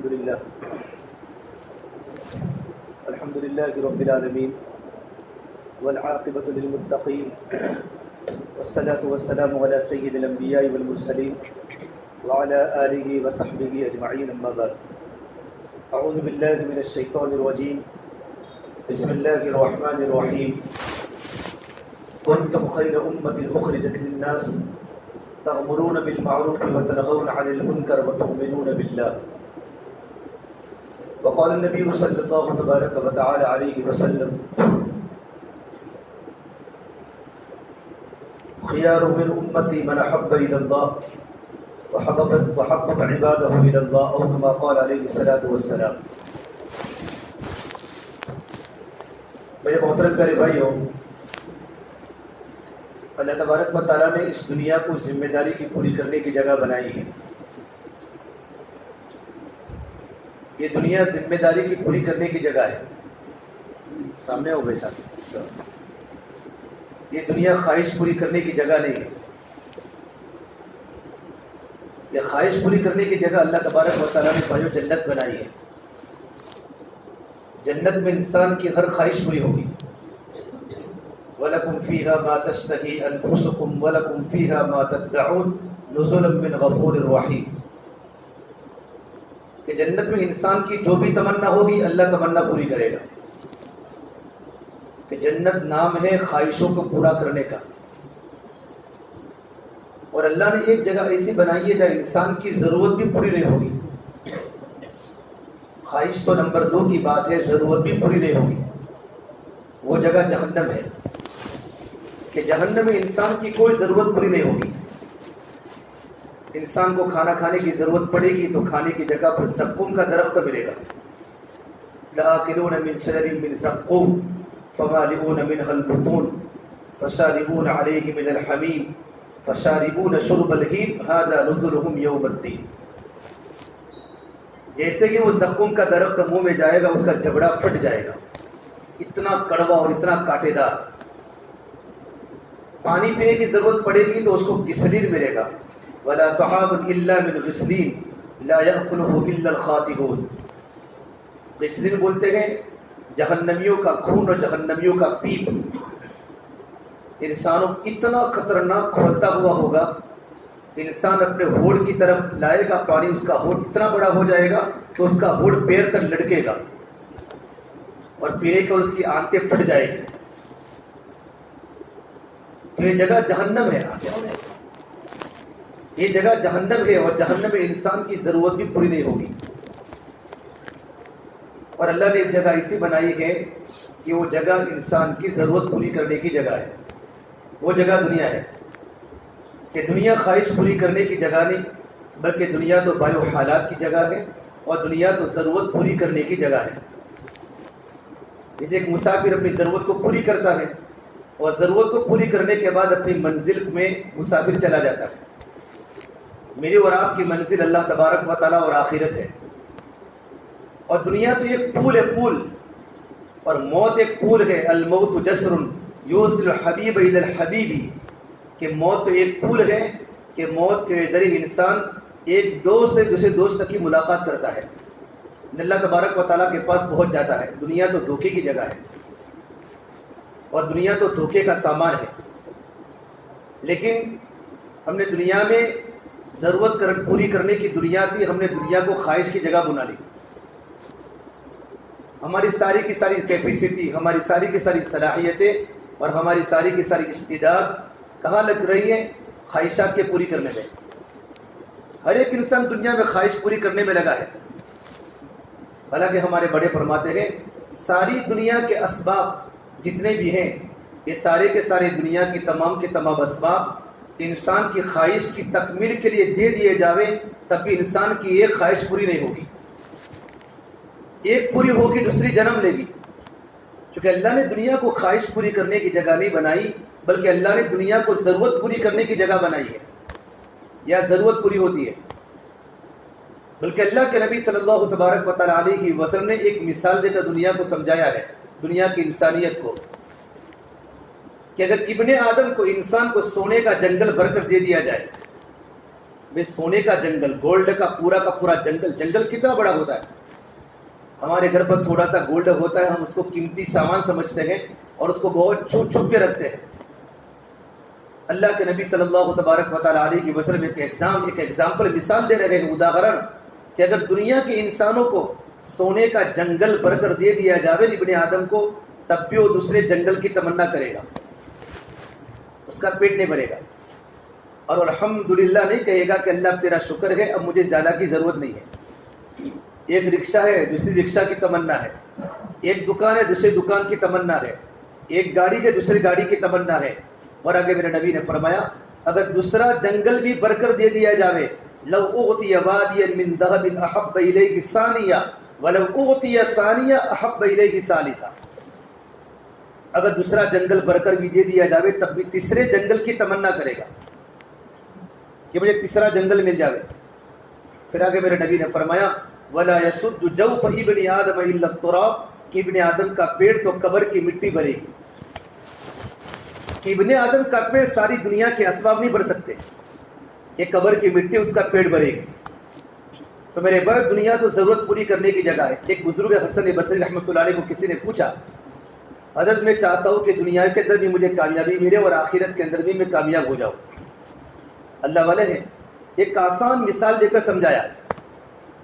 الحمد لله رب العالمين والعاقبة للمتقين والصلاة والسلام على سيد الأنبياء والمرسلين وعلى آله وصحبه أجمعين أما بعد أعوذ بالله من الشيطان الرجيم بسم الله الرحمن الرحيم كنتم خير أمة أخرجت للناس تأمرون بالمعروف وتنهون عن المنكر وتؤمنون بالله وقال النبي صلى الله تبارك وتعالى عليه وسلم خيار من أمتي من أحب إلى الله وحبب عباده إلى الله أو كما قال عليه الصلاة والسلام. میرے محترم پیارے بھائیوں، اللہ تبارک و تعالیٰ نے اس دنیا کو ذمہ داری کی پوری کرنے کی جگہ بنائی ہے. یہ دنیا ذمہ داری کی پوری کرنے کی جگہ ہے. سامنے ہو بھائی صاحب، یہ دنیا خواہش پوری کرنے کی جگہ نہیں ہے. یہ خواہش پوری کرنے کی جگہ اللہ تبارک و تعالیٰ نے بھائیو جنت بنائی ہے. جنت میں انسان کی ہر خواہش پوری ہوگی. وَلَكُمْ فِيهَا مَا تَشْتَهِي أَنفُسُكُمْ وَلَكُمْ فِيهَا مَا تَدَّعُونَ نُزُلًا مِّنْ غَفُورٍ رَّحِيمٍ. کہ جنت میں انسان کی جو بھی تمنا ہوگی اللہ تمنا پوری کرے گا. کہ جنت نام ہے خواہشوں کو پورا کرنے کا. اور اللہ نے ایک جگہ ایسی بنائی ہے جہاں انسان کی ضرورت بھی پوری نہیں ہوگی. خواہش تو نمبر 2 کی بات ہے، ضرورت بھی پوری نہیں ہوگی. وہ جگہ جہنم ہے کہ جہنم میں انسان کی کوئی ضرورت پوری نہیں ہوگی. انسان کو کھانا کھانے کی ضرورت پڑے گی تو کھانے کی جگہ پر زقوم کا درخت ملے گا. لآکلون من شجر من زقوم فمالئون منها البطون فشاربون عليه من الحمیم فشاربون شرب الہیم هذا نزلهم یوم الدین. جیسے کہ وہ زقوم کا درخت منہ میں جائے گا اس کا جبڑا پھٹ جائے گا، اتنا کڑوا اور اتنا کانٹے دار. پانی پینے کی ضرورت پڑے گی تو اس کو غسلین ملے گا. ولا طعام الا من غسلین لا یاکلہ الا الخاطئون. غسلین بولتے ہیں جہنمیوں کا خون اور جہنمیوں کا پیپ. انسانوں اتنا خطرناک کھولتا ہوا ہوگا، انسان اپنے ہونٹ کی طرف لائے گا پانی، اس کا ہونٹ اتنا بڑا ہو جائے گا کہ اس کا ہونٹ پیر تک لٹکے گا اور پینے کو اس کی آنتیں پھٹ جائے گی. تو یہ جگہ جہنم ہے. یہ جگہ جہنم ہے اور جہنم میں انسان کی ضرورت بھی پوری نہیں ہوگی. اور اللہ نے ایک جگہ ایسی بنائی ہے کہ وہ جگہ انسان کی ضرورت پوری کرنے کی جگہ ہے. وہ جگہ دنیا ہے کہ دنیا خواہش پوری کرنے کی جگہ نہیں، بلکہ دنیا تو بایو حالات کی جگہ ہے اور دنیا تو ضرورت پوری کرنے کی جگہ ہے. جسے ایک مسافر اپنی ضرورت کو پوری کرتا ہے اور ضرورت کو پوری کرنے کے بعد اپنی منزل میں مسافر چلا جاتا ہے. میری اور آپ کی منزل اللہ تبارک و تعالیٰ اور آخرت ہے. اور دنیا تو ایک پول ہے، پول، اور موت ایک پول ہے. الموت جسر یوصل الحبیب الی الحبیب. کہ موت تو ایک پول ہے کہ موت کے ذریعے انسان ایک دوست سے دوسرے دوست تک کی ملاقات کرتا ہے، اللہ تبارک و تعالیٰ کے پاس پہنچ جاتا ہے. دنیا تو دھوکے کی جگہ ہے اور دنیا تو دھوکے کا سامان ہے. لیکن ہم نے دنیا میں ضرورت پوری کرنے کی دنیا تھی، ہم نے دنیا کو خواہش کی جگہ بنا لی. ہماری ساری کی ساری کیپیسٹی، ہماری ساری کی ساری صلاحیتیں اور ہماری ساری کی ساری استعداد کہاں لگ رہی ہے؟ خواہشات کے پوری کرنے میں. ہر ایک انسان دنیا میں خواہش پوری کرنے میں لگا ہے. حالانکہ ہمارے بڑے فرماتے ہیں ساری دنیا کے اسباب جتنے بھی ہیں یہ سارے کے سارے دنیا کی تمام کے تمام اسباب انسان کی خواہش کی تکمیل کے لیے دے دیے جاوے تب بھی انسان کی ایک خواہش پوری نہیں ہوگی. ایک پوری ہوگی دوسری جنم لے گی. چونکہ اللہ نے دنیا کو خواہش پوری کرنے کی جگہ نہیں بنائی، بلکہ اللہ نے دنیا کو ضرورت پوری کرنے کی جگہ بنائی ہے. یا ضرورت پوری ہوتی ہے، بلکہ اللہ کے نبی صلی اللہ تبارک و تعالیٰ علیہ وسلم نے ایک مثال دے کر دنیا کو سمجھایا ہے، دنیا کی انسانیت کو، کہ اگر ابن آدم کو، انسان کو سونے کا جنگل بھر کر دے دیا جائے میں سونے کا جنگل، گولڈ کا پورا جنگل کتنا بڑا ہوتا ہے. ہمارے گھر پر تھوڑا سا گولڈ ہوتا ہے، ہم اس کو قیمتی سامان سمجھتے ہیں اور اس کو بہت چھپ کے رکھتے ہیں. اللہ کے نبی صلی اللہ تبارک و تعالیٰ علیہ وسلم ایک ایگزامپل مثال دے رہے ہیں، اداہرن، کہ اگر دنیا کے انسانوں کو سونے کا جنگل بھر کر دے دیا جاوے ابن آدم کو، تب بھی وہ دوسرے جنگل کی تمنا کرے گا، اس کا پیٹ نہیں بھرے گا اور الحمدللہ نہیں کہے گا کہ اللہ تیرا شکر ہے، اب مجھے زیادہ کی ضرورت نہیں ہے. ایک رکشہ ہے، دوسری رکشہ کی تمنا ہے، ایک دکان ہے، دوسری دکان کی تمنا ہے، ایک گاڑی ہے، دوسری گاڑی کی تمنا ہے. اور آگے میرے نبی نے فرمایا اگر دوسرا جنگل بھی بھر کر دے دیا جاوے، لو اعطی وادیا من ذهب احب الیہ ثانیہ ولو اعطی ثانیہ احب الیہ ثالثہ. اگر دوسرا جنگل بھر کر بھی دے دیا جاوے تب بھی تیسرے جنگل کی تمنا کرے گا کہ مجھے تیسرا جنگل مل جاوے. پھر آگے میرے نبی نے فرمایا ولا يسد جوف ابن آدم الا التراب، کہ ابن آدم کا پیٹ تو قبر کی مٹی بھرے گی. ابن آدم کا پیٹ ساری دنیا کے اسباب نہیں بھر سکتے، یہ قبر کی مٹی اس کا پیٹ بھرے گی. تو میرے بھائی دنیا تو ضرورت پوری کرنے کی جگہ ہے. ایک بزرگ حسن بصری رحمۃ اللہ علیہ کو کسی نے پوچھا حضرت میں چاہتا ہوں کہ دنیا کے اندر بھی مجھے کامیابی ملے اور آخرت کے اندر بھی میں کامیاب ہو جاؤں. اللہ والے ہیں ایک آسان مثال دے کر سمجھایا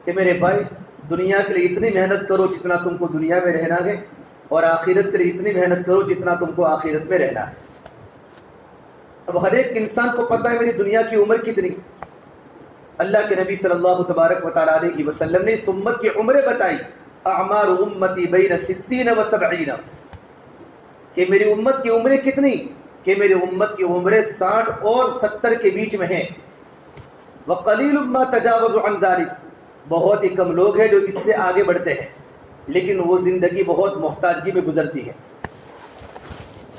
کہ میرے بھائی دنیا کے لیے اتنی محنت کرو جتنا تم کو دنیا میں رہنا ہے، اور آخرت کے لیے اتنی محنت کرو جتنا تم کو آخرت میں رہنا ہے. اب ہر ایک انسان کو پتہ ہے میری دنیا کی عمر کتنی. اللہ کے نبی صلی اللہ تبارک و تعالیٰ علیہ وسلم نے اس امت کی عمریں بتائی، اعمار امتی بین 60 و 70، کہ میری امت کی عمریں کتنی، کہ میری امت کی عمریں 60 اور 70 کے بیچ میں ہیں. وقلیل ما تجاوز عن ذلک، بہت ہی کم لوگ ہیں جو اس سے آگے بڑھتے ہیں، لیکن وہ زندگی بہت محتاجگی میں گزرتی ہے.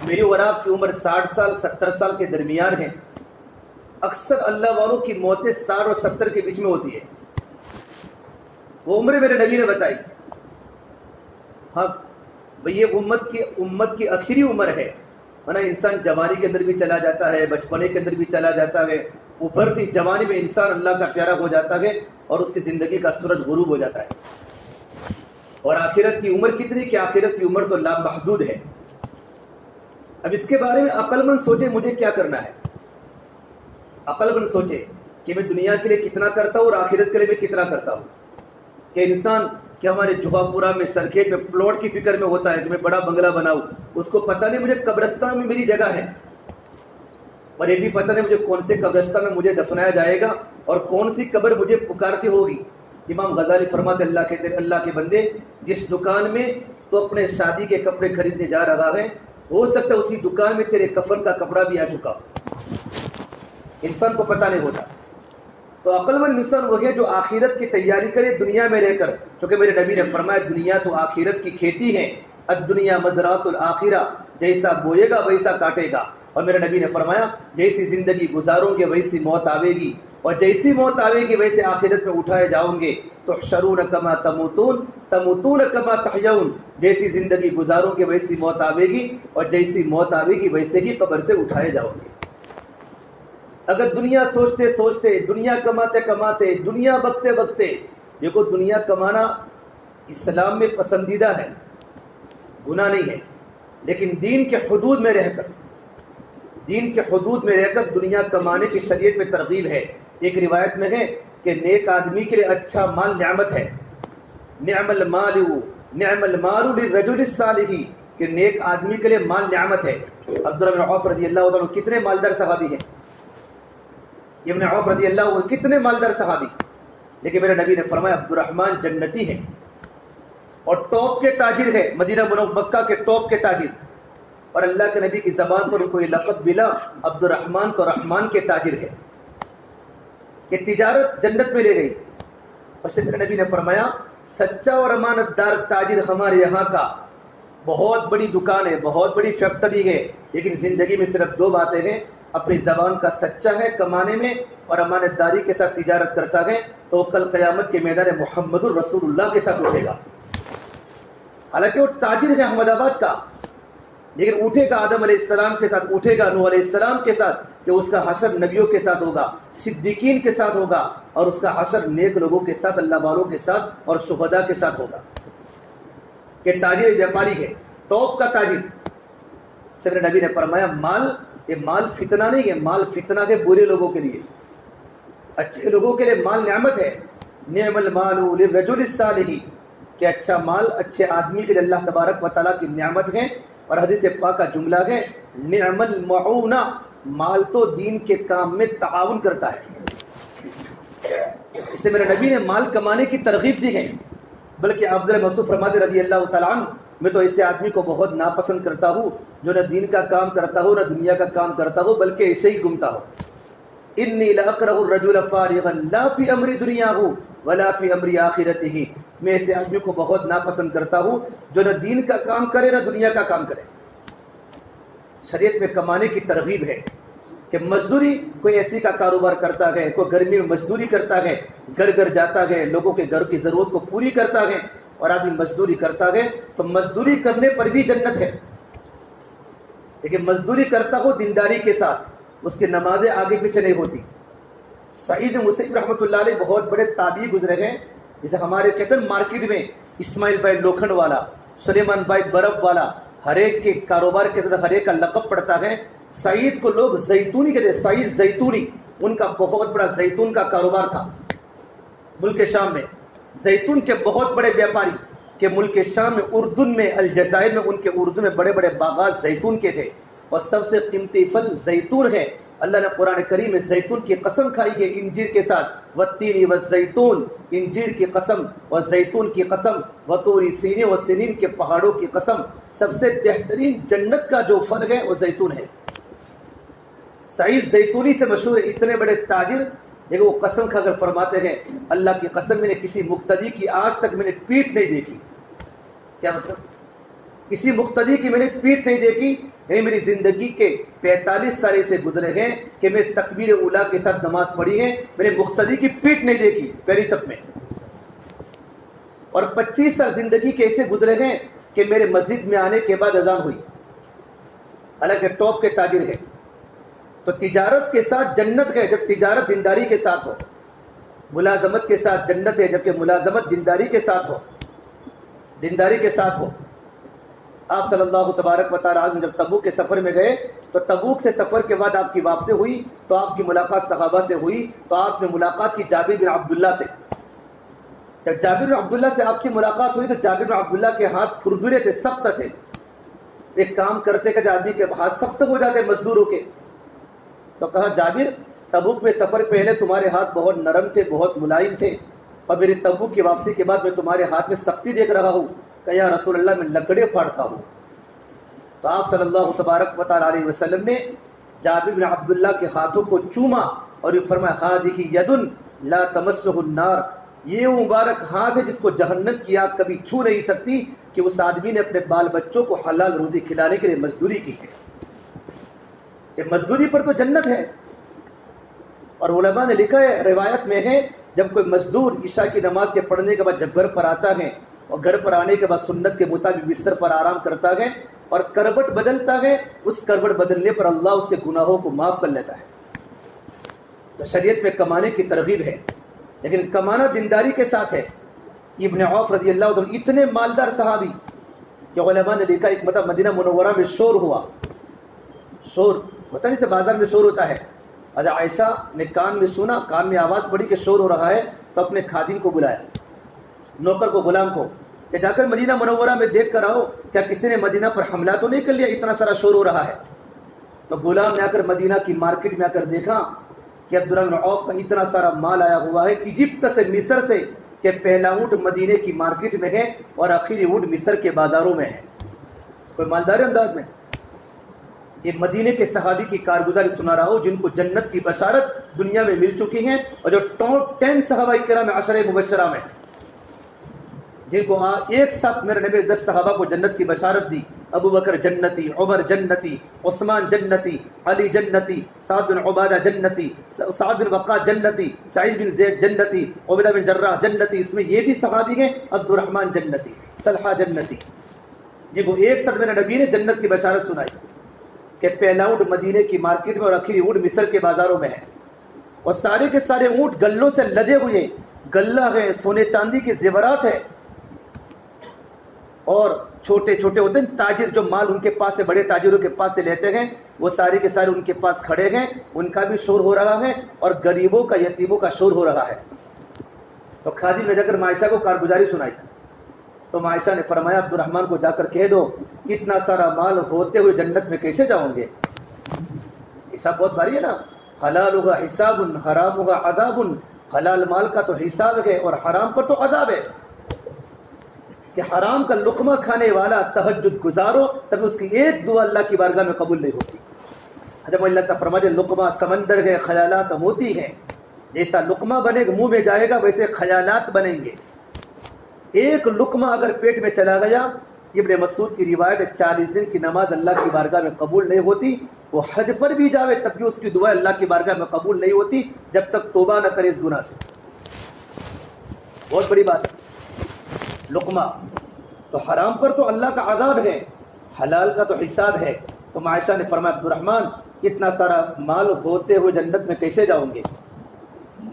میری اور آپ کی عمر 60 سال 70 سال کے درمیان ہے. اکثر اللہ والوں کی موتیں 60 اور 70 کے بیچ میں ہوتی ہے. وہ عمریں میرے نبی نے بتائی. ہاں بھئی یہ امت کی آخری عمر ہے، ورنہ انسان جوانی کے اندر بھی چلا جاتا ہے، بچپنے کے اندر بھی چلا جاتا ہے، ابھرتی جوانی میں انسان اللہ کا پیارا ہو جاتا ہے اور اس کی زندگی کا سورج غروب ہو جاتا ہے. اور آخرت کی عمر کتنی، کہ آخرت کی عمر تو لامحدود ہے. اب اس کے بارے میں عقل مند سوچے مجھے کیا کرنا ہے. عقل مند سوچے کہ میں دنیا کے لیے کتنا کرتا ہوں اور آخرت کے لیے میں کتنا کرتا ہوں. کہ انسان کہ ہمارے جوہا پورا میں سرکھیت میں پلاٹ کی فکر میں ہوتا ہے کہ میں بڑا بنگلہ بناؤں، اس کو پتہ نہیں مجھے قبرستان میں میری جگہ ہے، اور یہ بھی پتہ نہیں مجھے کون سے قبرستان میں مجھے دفنایا جائے گا اور کون سی قبر مجھے پکارتی ہوگی. امام غزالی فرماتے اللہ کے بندے، جس دکان میں تو اپنے شادی کے کپڑے خریدنے جا رہا ہے، ہو سکتا ہے اسی دکان میں تیرے کفن کا کپڑا بھی آ چکا ہو. انسان کو پتہ نہیں ہوتا. تو عقل مند انسان وہ ہے جو آخرت کی تیاری کرے دنیا میں رہ کر، کیونکہ میرے نبی نے فرمایا دنیا تو آخرت کی کھیتی ہے، الدنیا مزرعۃ الآخرہ، جیسا بوئے گا ویسا کاٹے گا. اور میرے نبی نے فرمایا جیسی زندگی گزارو گے ویسی موت آوے گی، اور جیسی موت آوے گی ویسے آخرت میں اٹھائے جاؤ گے. تحشرون کما تموتون تموتون کما تحیون، جیسی زندگی گزارو گے ویسی موت آوے گی، اور جیسی موت آوے گی ویسے ہی قبر سے اٹھائے جاؤ گے. اگر دنیا سوچتے سوچتے، دنیا کماتے کماتے، دنیا بکتے بکتے، دیکھو دنیا کمانا اسلام میں پسندیدہ ہے، گناہ نہیں ہے، لیکن دین کے حدود میں رہ کر دنیا کمانے کی شریعت میں ترغیب ہے. ایک روایت میں ہے کہ نیک آدمی کے لیے اچھا مال نعمت ہے. نعم المال للرجل الصالح، کہ نیک آدمی کے لیے مال نعمت ہے. عبدالرحمن بن عوف رضی اللہ عنہ کتنے مالدار صحابی ہیں، ابن عوف رضی اللہ عنہ کتنے مالدار صحابی، لیکن میرے نبی نے فرمایا عبد الرحمن جنتی ہے اور ٹاپ کے تاجر ہے، مدینہ مکہ کے ٹاپ کے تاجر. اور اللہ کے نبی کی زبان پر ان کو یہ لقب ملا، عبد الرحمن تو رحمان کے تاجر ہے. کہ تجارت جنت میں لے گئی. اور میرے نبی نے فرمایا سچا اور امانت دار تاجر ہمارے یہاں کا بہت بڑی دکان ہے، بہت بڑی فیکٹری ہے، لیکن زندگی میں صرف 2 باتیں ہیں، اپنی زبان کا سچا ہے کمانے میں اور امانت داری کے ساتھ تجارت کرتا ہے، تو وہ کل قیامت کے میدان محمد الرسول اللہ کے ساتھ اٹھے گا. حالانکہ وہ تاجر ہے احمد آباد کا، لیکن اٹھے گا آدم علیہ السلام کے ساتھ، اٹھے گا نوح علیہ السلام کے ساتھ، کہ اس کا حشر نبیوں کے ساتھ ہوگا، صدیقین کے ساتھ ہوگا، اور اس کا حشر نیک لوگوں کے ساتھ، اللہ والوں کے ساتھ اور شہداء کے ساتھ ہوگا. کہ تاجر ویاپاری ہے، ٹاپ کا تاجر. سر نبی نے فرمایا مال، یہ مال فتنہ نہیں ہے، مال فتنہ کے برے لوگوں کے لیے. اچھے لوگوں کے لیے مال نعمت ہے. نعم المال للرجل الصالح، کہ اچھا مال اچھے آدمی کے لیے اللہ تبارک و تعالیٰ کی نعمت ہے. اور حدیث پاک کا جملہ ہے نعم المعونہ، مال تو دین کے کام میں تعاون کرتا ہے. اس سے میرے نبی نے مال کمانے کی ترغیب دی ہے. بلکہ عبداللہ مسعود فرماتے رضی اللہ تعالیٰ عنہ، میں تو ایسے آدمی کو بہت ناپسند کرتا ہوں جو نہ دین کا کام کرتا ہو نہ دنیا کا کام کرتا ہو، بلکہ ایسے ہی گھومتا ہو. انی لاکرہ الرجل فارغا لا فی امر دنیاہ ولا فی امر آخرتہ، میں ایسے آدمی کو بہت ناپسند کرتا ہوں جو نہ دین کا کام کرے نہ دنیا کا کام کرے. شریعت میں کمانے کی ترغیب ہے کہ مزدوری، کوئی ایسی کا کاروبار کرتا ہے، کوئی گرمی میں مزدوری کرتا ہے، گھر گھر جاتا ہے، لوگوں کے گھر کی ضرورت کو پوری کرتا ہے، اور آدمی مزدوری کرتا ہے تو مزدوری کرنے پر بھی جنت ہے. لیکن مزدوری کرتا ہو دینداری کے ساتھ، اس کی نمازیں آگے پیچھے نہیں ہوتی. سعید مسیب رحمۃ اللہ علیہ بہت بڑے تابعی گزرے ہیں. جیسے ہمارے کہتے ہیں مارکیٹ میں اسماعیل بھائی لوکھنڈ والا، سلیمان بھائی برف والا، ہر ایک کے کاروبار کے ساتھ ہر ایک کا لقب پڑتا ہے. سعید کو لوگ زیتونی کہتے ہیں، سعید زیتونی. ان کا بہت بڑا زیتون کا کاروبار تھا ملک شام میں. زیتون کے بہت بڑے بیاپاری کہ ملک شام میں، اردن میں، الجزائر میں، ان کے اردن میں بڑے بڑے باغات زیتون کے تھے. اور سب سے قیمتی پھل زیتون ہے. اللہ نے قرآن کریم میں زیتون کی قسم کھائی ہے انجیر کے ساتھ، والتین والزیتون، انجیر کی قسم، اور زیتون کی قسم، وطور سینین، و سنین کے پہاڑوں کی قسم. سب سے بہترین جنت کا جو پھل ہے وہ زیتون ہے. سعید زیتونی سے مشہور ہے، اتنے بڑے تاجر. لیکن وہ قسم کھا کر فرماتے ہیں اللہ کی قسم میں نے کسی مقتدی کی آج تک میں نے پیٹھ نہیں دیکھی. کیا مطلب؟ کسی مقتدی کی میں نے پیٹھ نہیں دیکھی. یعنی میری زندگی کے 45 سال سے گزرے ہیں کہ میں تکبیر اولیٰ کے ساتھ نماز پڑھی ہے، میں نے مقتدی کی پیٹھ نہیں دیکھی پہلی صف میں. اور 25 سال زندگی کے ایسے گزرے ہیں کہ میرے مسجد میں آنے کے بعد اذان ہوئی. حالانکہ ٹاپ کے تاجر ہے. تو تجارت کے ساتھ جنت ہے جب تجارت دینداری کے ساتھ ہو. ملازمت کے ساتھ جنت ہے جبکہ ملازمت دینداری کے ساتھ ہو. دینداری کے ساتھ ہو. آپ صلی اللہ تبارک و تعالیٰ عنہ جب تبوک کے سفر میں گئے تو تبوک سے سفر کے بعد آپ کی واپسی ہوئی تو آپ کی ملاقات صحابہ سے ہوئی. تو آپ نے ملاقات کی جابر بن عبداللہ سے. جب جابر بن عبداللہ سے آپ کی ملاقات ہوئی تو جابر بن عبداللہ کے ہاتھ کھردرے تھے، سخت تھے. ایک کام کرتے کہ آدمی کے ہاتھ سخت ہو جاتے مزدوروں کے. تو کہا جابر تبوک میں سفر پہلے تمہارے ہاتھ بہت نرم تھے، بہت ملائم تھے، اور میری تبوک کی واپسی کے بعد میں تمہارے ہاتھ میں سختی دیکھ رہا ہوں. کہ یا رسول اللہ میں لکڑے پھاڑتا ہوں. تو آپ صلی اللہ تبارک و تعالیٰ علیہ وسلم نے جابر بن عبداللہ کے ہاتھوں کو چوما اور یہ فرمایا ہذہ ید لا تمسہ النار، یہ مبارک ہاتھ ہے جس کو جہنم کی آگ کبھی چھو نہیں سکتی، کہ اس آدمی نے اپنے بال بچوں کو حلال روزی کھلانے کے لیے مزدوری کی ہے. کہ مزدوری پر تو جنت ہے. اور علماء نے لکھا ہے، روایت میں ہے، جب کوئی مزدور عشاء کی نماز کے پڑھنے کے بعد جب گھر پر آتا ہے اور گھر پر آنے کے بعد سنت کے مطابق بستر پر آرام کرتا ہے اور کروٹ بدلتا ہے، اس کروٹ بدلنے پر اللہ اس کے گناہوں کو معاف کر لیتا ہے. تو شریعت میں کمانے کی ترغیب ہے، لیکن کمانا دینداری کے ساتھ ہے. ابن عوف رضی اللہ عنہ اتنے مالدار صحابی کہ علماء نے لکھا ایک مطلب مدینہ منورہ میں شور ہوا. شور ہوتا نہیں سے بازار میں شور ہوتا ہے. حضرت عائشہ نے کان میں سنا، کان میں آواز پڑی کہ شور ہو رہا ہے، تو اپنے خادم کو بلایا، نوکر کو، غلام کو، کہ جا کر مدینہ منورہ میں دیکھ کر آؤ کیا کسی نے مدینہ پر حملہ تو نہیں کر لیا، اتنا سارا شور ہو رہا ہے. تو غلام نے آ کر مدینہ کی مارکیٹ میں آ کر دیکھا کہ عبدالرحمن بن عوف کا اتنا سارا مال آیا ہوا ہے ایجپٹ سے، مصر سے، کہ پہلا اونٹ مدینے کی مارکیٹ میں ہے اور آخری اونٹ مصر کے بازاروں میں ہے. کوئی مالدار انداز میں. یہ مدینے کے صحابی کی کارگزاری سنا رہا ہوں جن کو جنت کی بشارت دنیا میں مل چکی ہیں، اور جو ٹاپ 10 صحابہ کرام عشرہ مبشرہ میں، جن کو ایک ساتھ میرے نبی 10 صحابہ کو جنت کی بشارت دی. ابو بکر جنتی، عمر جنتی، عثمان جنتی، علی جنتی، سعد بن عبادہ جنتی، سعد بن وقاص جنتی، سعید بن زید جنتی، عبیدہ بن جراح جنتی. اس میں یہ بھی صحابی ہیں عبد الرحمن جنتی، طلحہ جنتی. جی وہ ایک ساتھ میرے نبی نے جنت کی بشارت سنائی کہ پہلا اونٹ مدینے کی مارکیٹ میں اور آخری اونٹ مصر کے بازاروں میں ہے، اور سارے کے سارے اونٹ گلوں سے لدے ہوئے، گلہ ہے، سونے چاندی کے زیورات ہے، اور چھوٹے چھوٹے ہوتے ہیں تاجر جو مال ان کے پاس سے، بڑے تاجروں کے پاس سے لیتے ہیں، وہ سارے کے سارے ان کے پاس کھڑے ہیں، ان کا بھی شور ہو رہا ہے اور غریبوں کا، یتیموں کا شور ہو رہا ہے۔ تو خادم نے جا کر عائشہ کو کارگزاری سنائی، تو عائشہ نے فرمایا عبد الرحمن کو جا کر کہہ دو اتنا سارا مال ہوتے ہوئے جنت میں کیسے جاؤں گے؟ حساب بہت بھاری ہے نا، حلال ہوگا حساب، حرام ہوگا عذاب، حلال مال کا تو حساب ہے اور حرام پر تو عذاب ہے، کہ حرام کا لقمہ کھانے والا تہجد گزارو تب اس کی ایک دعا اللہ کی بارگاہ میں قبول نہیں ہوتی۔ حضرت اللہ سے فرماتے لقمہ سمندر ہے، خیالات موتی ہیں، جیسا لقمہ بنے گا منہ میں جائے گا ویسے خیالات بنیں گے۔ ایک لقمہ اگر پیٹ میں چلا گیا، ابن مسعود کی روایت ہے 40 دن کی نماز اللہ کی بارگاہ میں قبول نہیں ہوتی، وہ حج پر بھی جاوے تب بھی اس کی دعا اللہ کی بارگاہ میں قبول نہیں ہوتی جب تک توبہ نہ کرے اس گناہ سے۔ بہت بڑی بات ہے لقمہ، تو حرام پر تو اللہ کا عذاب ہے، حلال کا تو حساب ہے۔ تو عائشہ نے فرمایا عبد الرحمن اتنا سارا مال ہوتے ہوئے جنت میں کیسے جاؤں گے؟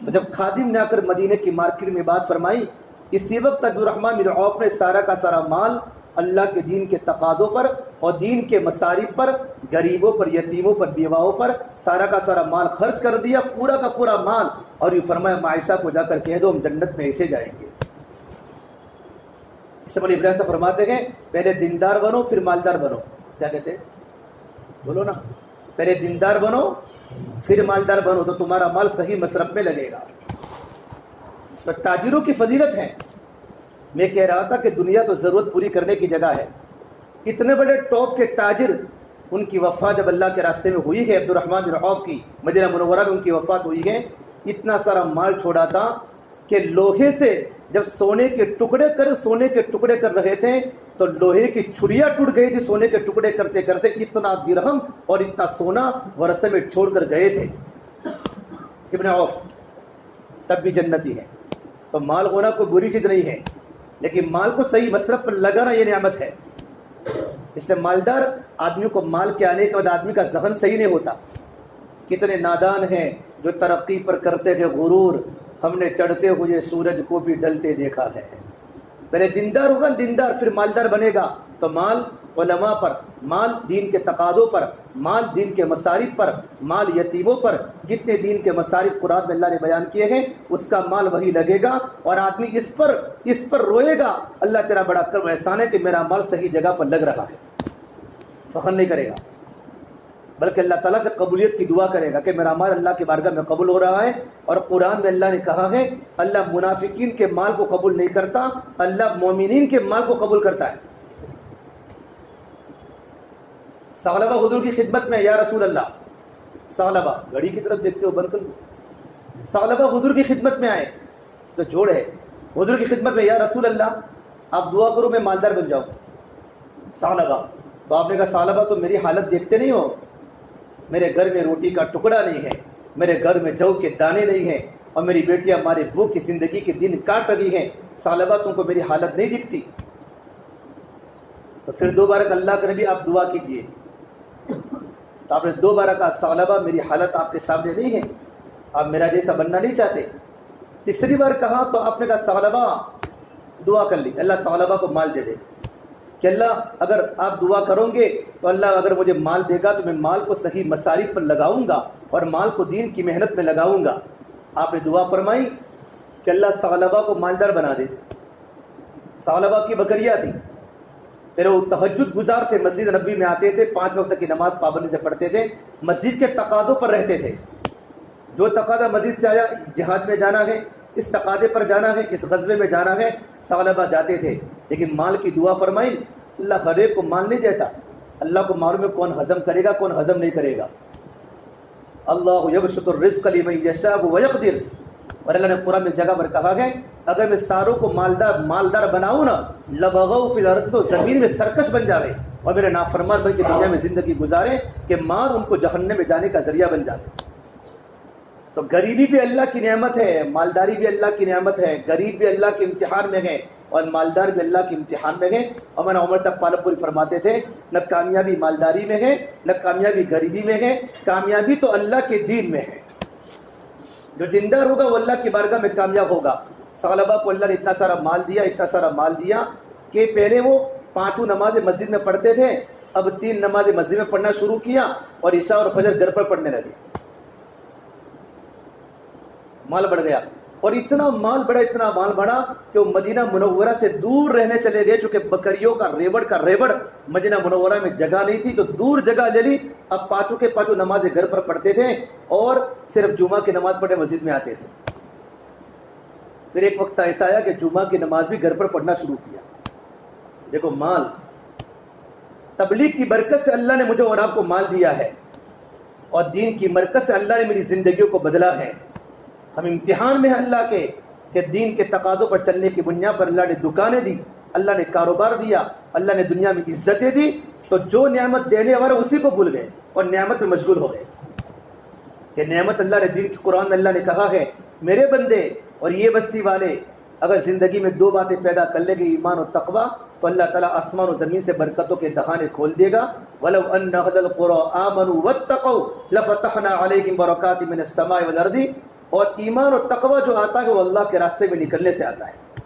تو جب خادم نے آ کر مدینے کی مارکیٹ میں بات فرمائی، اسی وقت عبد الرحمن بن عوف نے سارا کا سارا مال اللہ کے دین کے تقاضوں پر اور دین کے مصارف پر، غریبوں پر، یتیموں پر، بیواؤں پر سارا کا سارا مال خرچ کر دیا، پورا کا پورا مال، اور یہ فرمایا عائشہ کو جا کر کہہ دو ہم جنت میں ایسے جائیں گے۔ اس سے بڑے ابراہیم صاحب فرماتے ہیں پہلے دیندار بنو پھر مالدار بنو، کیا کہتے ہیں بولو نا، پہلے دیندار بنو پھر مالدار بنو تو تمہارا مال صحیح مصرف میں لگے گا۔ تو تاجروں کی فضیلت ہے، میں کہہ رہا تھا کہ دنیا تو ضرورت پوری کرنے کی جگہ ہے، اتنے بڑے ٹاپ کے تاجر، ان کی وفات جب اللہ کے راستے میں ہوئی ہے، عبد الرحمن بن عوف کی مدینہ منورہ میں ان کی وفات ہوئی ہے، اتنا سارا مال چھوڑا تھا کہ لوہے سے جب سونے کے ٹکڑے کر رہے تھے تو لوہے کی چھریاں ٹوٹ گئی تھی سونے کے ٹکڑے کرتے کرتے، اتنا درہم اور اتنا سونا ورثے میں چھوڑ کر گئے تھے ابن عوف، تب بھی جنتی ہے۔ تو مال ہونا کوئی بری چیز نہیں ہے، لیکن مال کو صحیح مصرف پر لگانا یہ نعمت ہے۔ اس لیے مالدار آدمی کو مال کے آنے کے بعد آدمی کا ذہن صحیح نہیں ہوتا۔ کتنے نادان ہیں جو ترقی پر کرتے تھے غرور، ہم نے چڑھتے ہوئے سورج کو بھی ڈلتے دیکھا ہے۔ پہلے دیندار ہوگا، دیندار پھر مالدار بنے گا، تو مال علماء پر، مال دین کے تقاضوں پر، مال دین کے مصارف پر، مال یتیموں پر، جتنے دین کے مصارف قرآن میں اللہ نے بیان کیے ہیں اس کا مال وہی لگے گا، اور آدمی اس پر روئے گا اللہ تیرا بڑا کرم احسان ہے کہ میرا مال صحیح جگہ پر لگ رہا ہے، فخر نہیں کرے گا، بلکہ اللہ تعالیٰ سے قبولیت کی دعا کرے گا کہ میرا مال اللہ کی بارگاہ میں قبول ہو رہا ہے۔ اور قرآن میں اللہ نے کہا ہے اللہ منافقین کے مال کو قبول نہیں کرتا، اللہ مومنین کے مال کو قبول کرتا ہے۔ ثعلبہ حضور کی خدمت میں، یا رسول اللہ، ثعلبہ گھڑی کی طرف دیکھتے ہو بند کر، ثعلبہ حضور کی خدمت میں آئے تو جوڑ ہے حضور کی خدمت میں، یا رسول اللہ آپ دعا کرو میں مالدار بن جاؤں۔ ثعلبہ، تو آپ نے کہا ثعلبہ تو میری حالت دیکھتے نہیں ہو، میرے گھر میں روٹی کا ٹکڑا نہیں ہے، میرے گھر میں جو کے دانے نہیں ہیں، اور میری بیٹیاں ہمارے بھوک کی زندگی کے دن کاٹ رہی ہیں، ثعلبہ تم کو میری حالت نہیں دکھتی؟ تو پھر دوبارہ اللہ کے نبی آپ دعا کیجئے، تو آپ نے دوبارہ کہا ثعلبہ میری حالت آپ کے سامنے نہیں ہے، آپ میرا جیسا بننا نہیں چاہتے۔ تیسری بار کہا تو آپ نے کہا ثعلبہ، دعا کر لی اللہ ثعلبہ کو مال دے دے، کہ اللہ اگر آپ دعا کرو گے تو اللہ اگر مجھے مال دے گا تو میں مال کو صحیح مصارف پر لگاؤں گا اور مال کو دین کی محنت میں لگاؤں گا۔ آپ نے دعا فرمائی کہ اللہ ثعلبہ کو مالدار بنا دے۔ ثعلبہ کی بکریاں تھیں، پھر وہ تہجد گزار تھے، مسجد نبی میں آتے تھے، 5 وقت کی نماز پابندی سے پڑھتے تھے، مسجد کے تقاضوں پر رہتے تھے، جو تقاضا مسجد سے آیا جہاد میں جانا ہے، اس تقاضے پر جانا ہے، اس غزوے میں جانا ہے، ثعلبہ جاتے تھے، لیکن مال کی دعا فرمائی اللہ ہر ایک کو مال نہیں دیتا، اللہ کو معلوم ہے کون ہضم کرے گا کون ہضم نہیں کرے گا۔ اللہ یبسط الرزق لمن یشاء ویقدر، اور اللہ نے قرآن میں جگہ پر کہا ہے اگر میں ساروں کو مالدار بناؤں نا لبغوا فی الارض، تو زمین میں سرکش بن جاوے اور میرے نافرمان بن کے دنیا میں زندگی گزارے کہ مال ان کو جہنم میں جانے کا ذریعہ بن جاتے۔ تو غریبی بھی اللہ کی نعمت ہے، مالداری بھی اللہ کی نعمت ہے، غریب بھی اللہ کے امتحان میں گئے اور مالدار بھی اللہ کے امتحان میں گئے. اور مولانا عمر صاحب پالم پوری فرماتے تھے نہ کامیابی مالداری میں ہے نہ کامیابی غریبی میں ہے، کامیابی تو اللہ کے دین میں ہے. جو دیندار ہوگا وہ اللہ کی بارگاہ میں کامیاب ہوگا. ثعلبہ کو اللہ نے اتنا سارا مال دیا کہ پہلے وہ 5 نمازیں مسجد میں پڑھتے تھے، اب 3 نمازیں مسجد میں پڑھنا شروع کیا اور عشاء اور فجر گھر پر پڑھنے لگے. مال بڑھ گیا اور اتنا مال بڑھا کہ وہ مدینہ منورہ سے دور رہنے چلے گئے، چونکہ بکریوں کا ریوڑ مدینہ منورہ میں جگہ نہیں تھی تو دور جگہ لے لی. اب 5 کے 5 نمازیں گھر پر پڑھتے تھے اور صرف جمعہ کی نماز پڑھنے مسجد میں آتے تھے. پھر ایک وقت ایسا آیا کہ جمعہ کی نماز بھی گھر پر پڑھنا شروع کیا. دیکھو مال، تبلیغ کی برکت سے اللہ نے مجھے اور آپ کو مال دیا ہے اور دین کی برکت سے اللہ نے میری زندگیوں کو بدلا ہے. ہم امتحان میں ہیں اللہ کے کہ دین کے تقاضوں پر چلنے کی بنیاد پر اللہ نے دکانیں دی، اللہ نے کاروبار دیا، اللہ نے دنیا میں عزتیں دی. تو جو نعمت دینے والا اسی کو بھول گئے اور نعمت میں مشغول ہو گئے. کہ نعمت اللہ نے دین کی قرآن میں اللہ نے کہا ہے میرے بندے اور یہ بستی والے اگر زندگی میں 2 باتیں پیدا کر لیں گے، ایمان اور تقوی، تو اللہ تعالیٰ آسمان و زمین سے برکتوں کے دہانے کھول دے گا. وَلَوْ أَنَّ أَهْلَ الْقُرَىٰ آمَنُوا وَاتَّقَوْا لَفَتَحْنَا عَلَيْهِمْ بَرَكَاتٍ مِّنَ السَّمَاءِ وَالْأَرْضِ. اور ایمان اور تقوی جو آتا ہے وہ اللہ کے راستے میں نکلنے سے آتا ہے.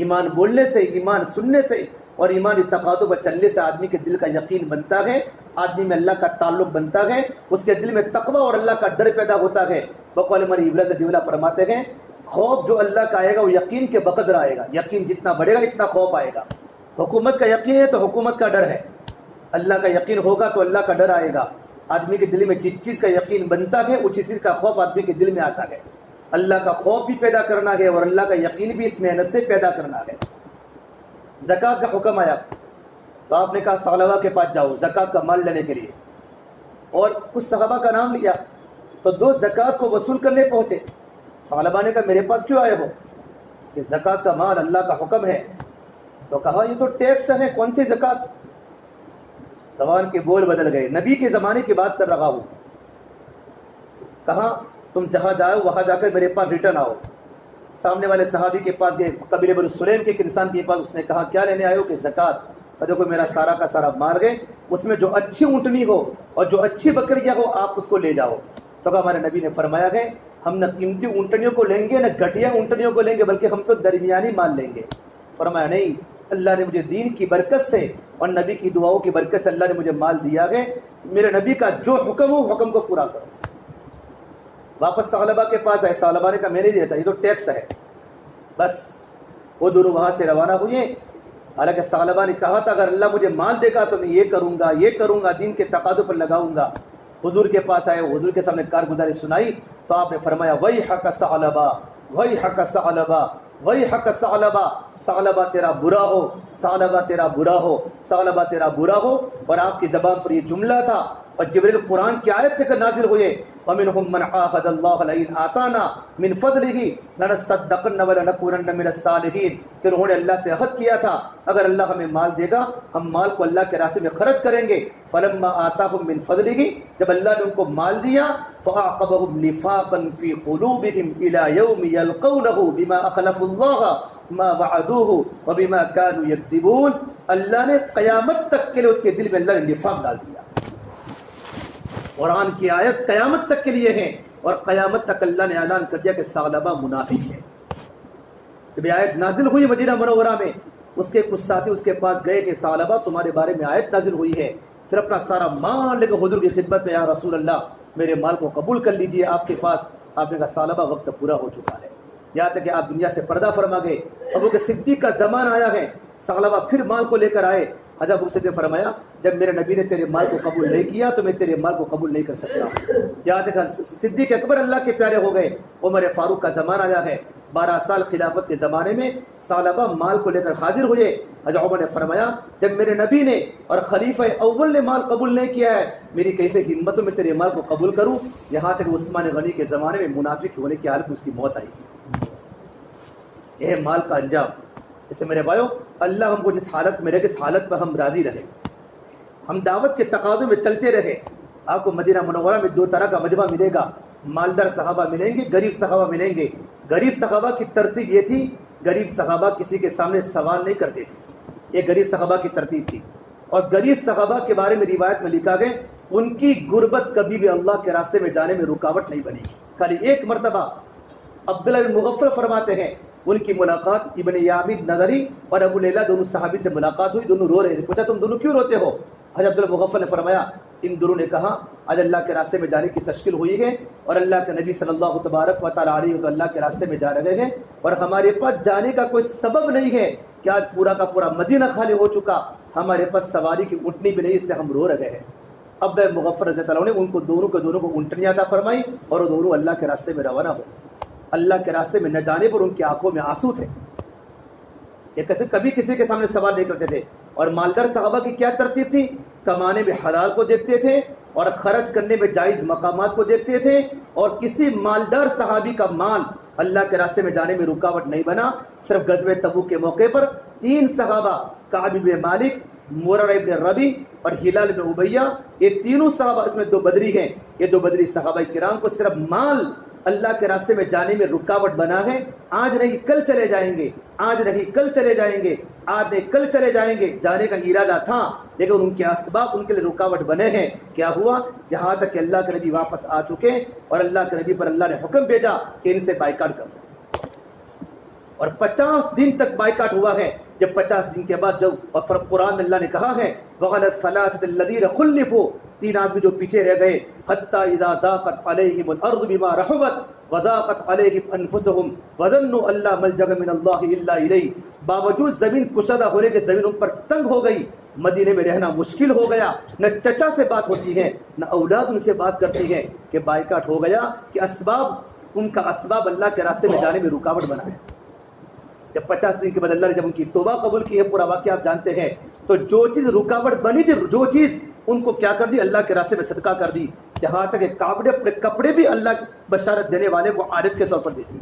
ایمان بولنے سے، ایمان سننے سے اور ایمانی تقاضوں پر چلنے سے آدمی کے دل کا یقین بنتا ہے، آدمی میں اللہ کا تعلق بنتا ہے، اس کے دل میں تقوی اور اللہ کا ڈر پیدا ہوتا ہے. بقول مری ابن سے فرماتے ہیں خوف جو اللہ کا آئے گا وہ یقین کے بقدر آئے گا. یقین جتنا بڑھے گا اتنا خوف آئے گا. حکومت کا یقین ہے تو حکومت کا ڈر ہے، اللہ کا یقین ہوگا تو اللہ کا ڈر آئے گا. آدمی کے دل میں جس چیز کا یقین بنتا ہے اسی چیز کا خوف آدمی کے دل میں آتا ہے. اللہ کا خوف بھی پیدا کرنا ہے اور اللہ کا یقین بھی اس محنت سے پیدا کرنا ہے. زکوٰۃ کا حکم آیا تو آپ نے کہا ثعلبہ کے پاس جاؤ زکوٰۃ کا مال لینے کے لیے، اور کچھ صحابہ کا نام لیا تو 2 زکوٰۃ کو وصول کرنے پہنچے. ثعلبہ نے کہا میرے پاس کیوں آئے ہو؟ کہ زکوٰۃ کا مال اللہ کا حکم ہے. تو کہا یہ تو ٹیکس ہے، کون سی زکوٰۃ؟ زبان کے بول بدل گئے. نبی کے زمانے کی بات کر رہا ہوں. کہا تم جہاں جاؤ وہاں جا کر میرے پاس ریٹرن آؤ. سامنے والے صحابی کے پاس گئے، قبیلہ بنو سلیم کے ایک انسان کے پاس. اس نے کہا کیا لینے آئے ہو؟ کہ زکوٰۃ. دیکھو میرا سارا کا سارا مار گئے، اس میں جو اچھی اونٹنی ہو اور جو اچھی بکریاں ہو آپ اس کو لے جاؤ. تو کہا ہمارے نبی نے فرمایا ہے ہم نہ قیمتی اونٹنیوں کو لیں گے نہ گھٹیا اونٹنیوں کو لیں گے، بلکہ ہم تو درمیانی مال لیں گے. فرمایا نہیں، اللہ نے مجھے دین کی برکت سے اور نبی کی دعاؤں کی برکت سے اللہ نے مجھے مال دیا ہے، میرے نبی کا جو حکم ہو حکم کو پورا کرو. واپس ثعلبہ کے پاس آئے. ثعلبہ نے کہا میں نہیں دیتا، یہ تو ٹیکس ہے. بس وہ دونوں وہاں سے روانہ ہوئے. حالانکہ ثعلبہ نے کہا تھا اگر اللہ مجھے مال دے گا تو میں یہ کروں گا دین کے تقاضوں پر لگاؤں گا. حضور کے پاس آئے، حضور کے سامنے کارگزاری سنائی تو آپ نے فرمایا ویحک ثعلبہ ویحک ثعلبہ ویحک ثعلبہ، ثعلبہ تیرا برا ہو، ثعلبہ تیرا برا ہو، ثعلبہ تیرا برا ہو. اور آپ کی زبان پر یہ جملہ تھا اور جبریل قرآن کی آیت لے کر نازل ہوئے وَمِنْهُمْ مَنْ عَاهَدَ اللَّهَ لَئِنْ آتَانَا مِنْ فَضْلِهِ لَنَصَّدَّقَنَّ وَلَنَكُونَنَّ مِنَ الصَّالِحِينَ. کہ انہوں نے اللہ سے عہد کیا تھا اگر اللہ ہمیں مال دے گا ہم مال کو اللہ کے راستے میں خرچ کریں گے. فَلَمَّا آتَاهُمْ مِنْ فَضْلِهِ، جب اللہ نے ان کو مال دیا فَأَعْقَبَهُمْ نِفَاقًا فِي قُلُوبِهِمْ إِلَى يَوْمِ يَلْقَوْنَهُ بِمَا أَخْلَفُوا اللَّهَ مَا وَعَدُوهُ وَبِمَا كَانُوا يَكْذِبُونَ. اللہ نے قیامت تک کے لیے اس کے دل میں اللہ نے نفاق ڈال دیا. قرآن کی آیت قیامت تک کے لیے ہے اور قیامت تک اللہ نے اعلان کر دیا کہ ثعلبہ منافق ہے. جب یہ آیت نازل ہوئی مدینہ منورہ میں اس کے کچھ ساتھی اس کے پاس گئے کہ ثعلبہ تمہارے بارے میں آیت نازل ہوئی ہے. پھر اپنا سارا مال لے کر حضور کی خدمت میں یا رسول اللہ میرے مال کو قبول کر لیجئے آپ کے پاس. آپ نے کہا ثعلبہ وقت پورا ہو چکا ہے، یہاں تک کہ آپ دنیا سے پردہ فرما گئے. ابو بکر صدیق کا زمان آیا ہے. ثعلبہ پھر مال کو لے کر آئے. حضرت ابو بکر نے فرمایا جب میرے نبی نے تیرے مال کو قبول نہیں کیا تو میں تیرے مال کو قبول نہیں کر سکتا. یہاں تک صدیق اکبر اللہ کے پیارے ہو گئے. عمر فاروق کا زمان آیا ہے. 12 سال خلافت کے زمانے میں ثعلبہ مال کو لے کر حاضر ہوئے. حضرت عمر نے فرمایا جب میرے نبی نے اور خلیفہ اول نے مال قبول نہیں کیا ہے میری کیسے ہمت میں تیرے مال کو قبول کروں. یہاں تک عثمان غنی کے زمانے میں منافق ہونے کی حالت میں اس کی موت آئی. یہ ہے مال کا انجام. اس سے میرے بھائیو اللہ ہم کو جس حالت میں رہے اس حالت پر ہم راضی رہے، ہم دعوت کے تقاضوں میں چلتے رہے. آپ کو مدینہ منورہ میں 2 طرح کا مجمع ملے گا. مالدار صحابہ ملیں گے، غریب صحابہ ملیں گے. غریب صحابہ کی ترتیب یہ تھی، غریب صحابہ کسی کے سامنے سوال نہیں کرتے تھے، یہ غریب صحابہ کی ترتیب تھی. اور غریب صحابہ کے بارے میں روایت میں لکھا گیا ان کی غربت کبھی بھی اللہ کے راستے میں جانے میں رکاوٹ نہیں بنی. خالی ایک مرتبہ عبداللہ بن مغفر فرماتے ہیں ان کی ملاقات ابن یامین نظری اور ابو لیلہ دونوں صحابی سے ملاقات ہوئی، دونوں رو رہے تھے. پوچھا تم دونوں کیوں روتے ہو؟ حضرت عبداللہ مغفر نے فرمایا ان دونوں نے کہا آج اللہ کے راستے میں جانے کی تشکیل ہوئی ہے اور اللہ کے نبی صلی اللہ تبارک و تعالیٰ علیہ وسلم اللہ کے راستے میں جا رہے ہیں اور ہمارے پاس جانے کا کوئی سبب نہیں ہے کہ آج پورا کا پورا مدینہ خالی ہو چکا، ہمارے پاس سواری کی اونٹنی بھی نہیں، اس لیے ہم رو رہے ہیں. اب مغفر رضی اللہ عنہ نے ان کو دونوں کو اونٹنیاں عطا فرمائی اور وہ دونوں اللہ کے راستے میں روانہ ہو. اللہ کے راستے میں نہ جانے پر ان کی آنکھوں میں آنسو تھے. یہ کیسے کبھی کسی کے سامنے سوال نہیں کرتے تھے. اور مالدار صحابہ کی کیا ترتیب تھی؟ کمانے میں حلال کو دیکھتے تھے اور خرچ کرنے میں جائز مقامات کو دیکھتے تھے. اور کسی مالدار صحابی کا مال اللہ کے راستے میں جانے میں رکاوٹ نہیں بنا. صرف غزوہ تبوک کے موقع پر 3 صحابہ کعب بن مالک، مررہ بن ربیع اور ہلال بن امیہ، یہ تینوں صحابہ، اس میں 2 بدری ہیں، یہ 2 بدری صحابہ کرام کو صرف مال اللہ کے راستے میں جانے میں رکاوٹ بنا ہے. آج نہیں کل چلے جائیں گے، آج نہیں کل چلے جائیں گے، آج نہیں کل چلے جائیں گے، جانے کا ارادہ تھا لیکن ان کے اسباب ان کے لیے رکاوٹ بنے ہیں. کیا ہوا؟ یہاں تک کہ اللہ کے نبی واپس آ چکے اور اللہ کے نبی پر اللہ نے حکم بھیجا کہ ان سے بائیکاٹ کرو. اور 50 دن تک بائیکاٹ ہوا ہے. جب 50 دن کے بعد جب قرآن میں اللہ نے کہا ہے وَعَلَى الثَّلَاثَةِ الَّذِينَ خُلِّفُوا، 3 آدمی جو پیچھے رہ گئے، حَتَّى إِذَا ضَاقَتْ عَلَيْهِمُ الْأَرْضُ بِمَا رَحُبَتْ وَضَاقَتْ عَلَيْهِمْ أَنفُسُهُمْ وَظَنُّوا أَن لَّا مَلْجَأَ مِنَ اللَّهِ إِلَّا إِلَيْهِ، باوجود زمین کشادہ ہونے کے زمین ان پر تنگ ہو گئی، مدینے میں رہنا مشکل ہو گیا، نہ چچا سے بات ہوتی ہے نہ اولاد ان سے بات کرتی ہے کہ بائیکاٹ ہو گیا کہ اسباب ان کا اسباب اللہ کے راستے میں جانے میں رکاوٹ بنا ہے. جب 50 دن کے بعد اللہ نے جب ان کی توبہ قبول کی ہے، پورا واقعہ آپ جانتے ہیں، تو جو چیز رکاوٹ بنی تھی، جو چیز ان کو کیا کر دی، اللہ کے راستے میں صدقہ کر دی. یہاں تک کہ اپنے کپڑے بھی اللہ بشارت دینے والے کو عادت کے طور پر دیتی.